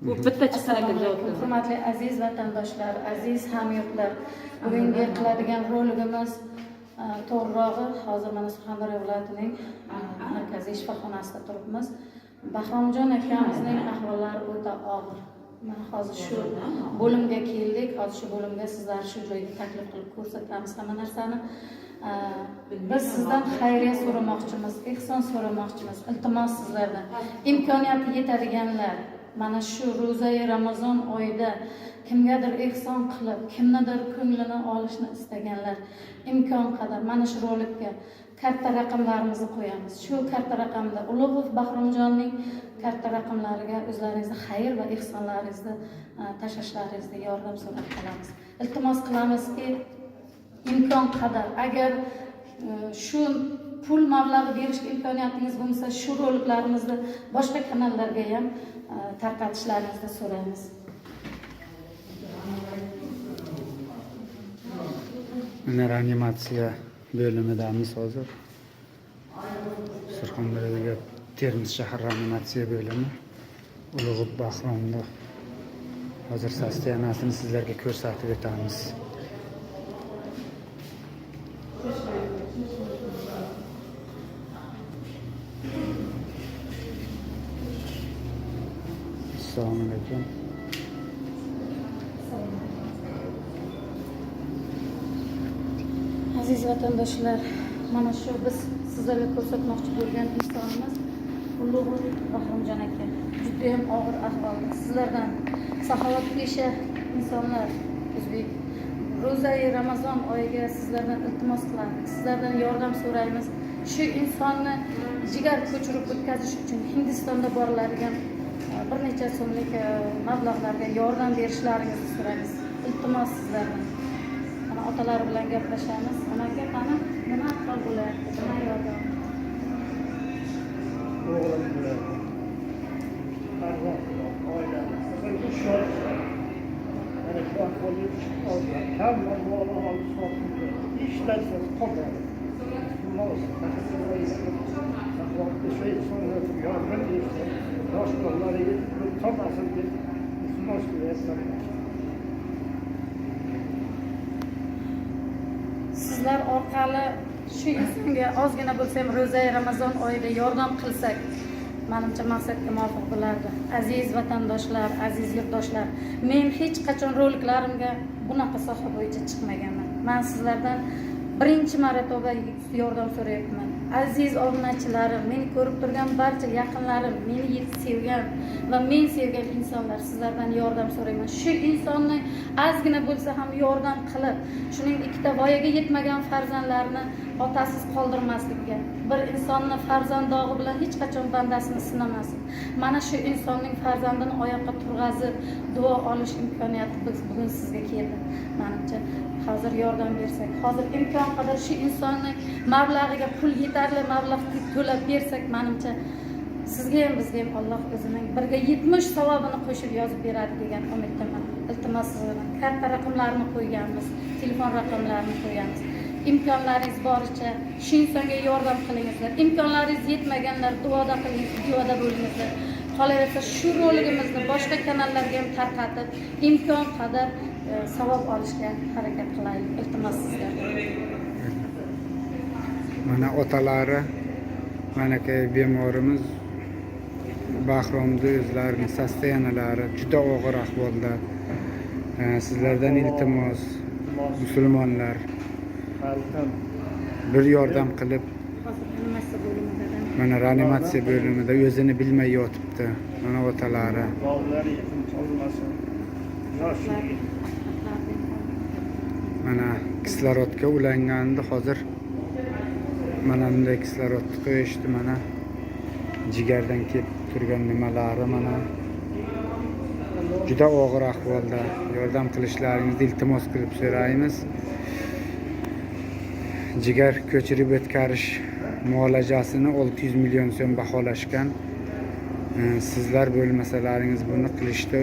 Bu bitta chiqsaga javob bering. Hurmatli aziz vatandoshlar, aziz hamyurtlar, bugungi qiladigan roligimiz to'g'rirog'i hozir mana Surxondaryo viloyatining markaziy shifoxonasida turibmiz. Bahromjon akamizning ahvollari o'ta og'ir. Mana hozir shu bo'limga keldik. Hozir shu bo'limga sizlar shu joyga taklif qilib ko'rsatamiz hamma narsani. Biz sizdan xayriya so'ramoqchimiz, ehson so'ramoqchimiz. Iltimos sizlardan imkoniyati yetadiganlar mana shu ro'zai Ramazon oyida kimgadir ehson qilib, kimnidir ko'nglini olishni istaganlar imkon qadar mana shu rolikka karta raqamlarimizni qo'yamiz. Shu karta raqamda Ulug'ov Bahromjonning karta raqamlariga o'zlaringizni xayr va ehsonlaringizni tashlashlaringizni yordam so'rab qolamiz. Iltimos qilamizki, imkon qadar agar shu pul mablag'i berishga imkoniyatingiz bo'lsa, shu roliklarimizni boshqa kanallarga ham tarqatishlaringizni so'raymiz. Mana reanimatsiya bo'limidamiz hozir. Surxondaryoga Termiz shahar reanimatsiya bo'limi. Ulug'ov Bahromda hozir sostenasini sizlarga ko'rsatib o'tamiz. Assalomu alaykum. Aziz vatandoshlar, mana shu biz sizlarga ko'rsatmoqchi bo'lgan insonimiz Ulug'ov Bahromjon aka. Juda ham og'ir ahvolda. Sizlardan saxovatpesha insonlar o'zbek ro'zai Ramazon oyiga sizlardan iltimos qilamiz. Sizlardan yordam so'raymiz. Shu insonni jigar ko'chirib o'tkazish uchun Hindistonda boriladigan bir necha so'mlik mablag'larga yordam berishlaringizni so'raymiz. Iltimos sizlardan. Mana otalar bilan gaplashamiz. Aka, qani nima ahvol bo'lyapti? Nima yordam? O'g'lim bo'ladi. Farzand, oila. O'zim shor. Mana shu ahvolga chiqib qolgan. Hamma mol olib sotib, ishlaysiz qoladi. Vaqtda shu insonlar yordam bersa, boshqalariga to'masin deb iltimos qilyapman. Sizlar orqali shu insonga ozgina bo'lsa ham ro'zai Ramazon oyida yordam qilsak, menimcha maqsadga muvofiq bo'lardi. Aziz vatandoshlar, aziz yurtdoshlar, men hech qachon roliklarimga bunaqa soha bo'yicha chiqmaganman. Men sizlardan birinchi marotaba yordam so'rayapman. Aziz obunachilarim, meni ko'rib turgan barcha yaqinlarim, meni sevgan va men sevgan insonlar, sizlardan yordam so'rayman. Shu insonni ozgina bo'lsa ham yordam qilib, shuning ikkita voyaga yetmagan farzandlarini otasiz qoldirmaslikka, bir insonni farzandog'i bilan hech qachon bandasini sinamasin. Mana shu insonning farzandini oyoqqa turg'azib, duo olish imkoniyati bugun sizga keldi. Menimcha hozir yordam bersak, hozir imkon qadar shu insonning mablag'iga pul yetarli mablag' to'lab bersak, menimcha sizga ham bizga ham Alloh o'zining 1/70 savobini qo'shib yozib beradi degan umiddaman. Iltimos sizlardan karta raqamlarini qo'yganmiz, telefon raqamlarini qo'yamiz. İmkonlaringiz boricha shu insonga yordam qilingizlar. İmkonlaringiz yetmaganlar duoda qiling, duoda bo'lingizlar. Qolaversa shu roligimizni boshqa kanallarga ham tarqatib, imkon qadar savob olishga harakat qilaylik. Iltimos sizlardan. Mana otalari, manaki bemorimiz Bahromda o'zlarining sostenalari juda og'ir ahvolda. Sizlardan iltimos, musulmonlar bir yordam qilib, mana reanimatsiya bo'limida o'zini bilmay yotibdi. Mana otalari. Bog'lari yetim qolmasin. Mana kislorodga ulangandi hozir. Mana bunday kislorodni qo'yishdi, mana jigardan kelib turgan nimalari mana juda og'ir ahvolda. Yordam qilishlaringizni iltimos qilib so'raymiz. Jigar ko'chirib o'tkazish muolajasini 600 million so'm baholashgan. Sizlar bo'lmasalaringiz buni qilishda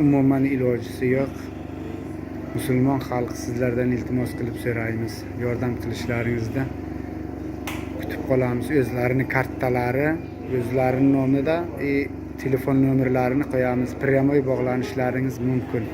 umuman ilojisi yo'q. Musulmon xalq sizlardan iltimos qilib so'raymiz. Yordam qilishlaringizni kutib qolamiz. O'zlarining kartalari, o'zlarining nomida telefon nomerlarini qo'yamiz. Pryamoy bog'lanishlaringiz mumkin.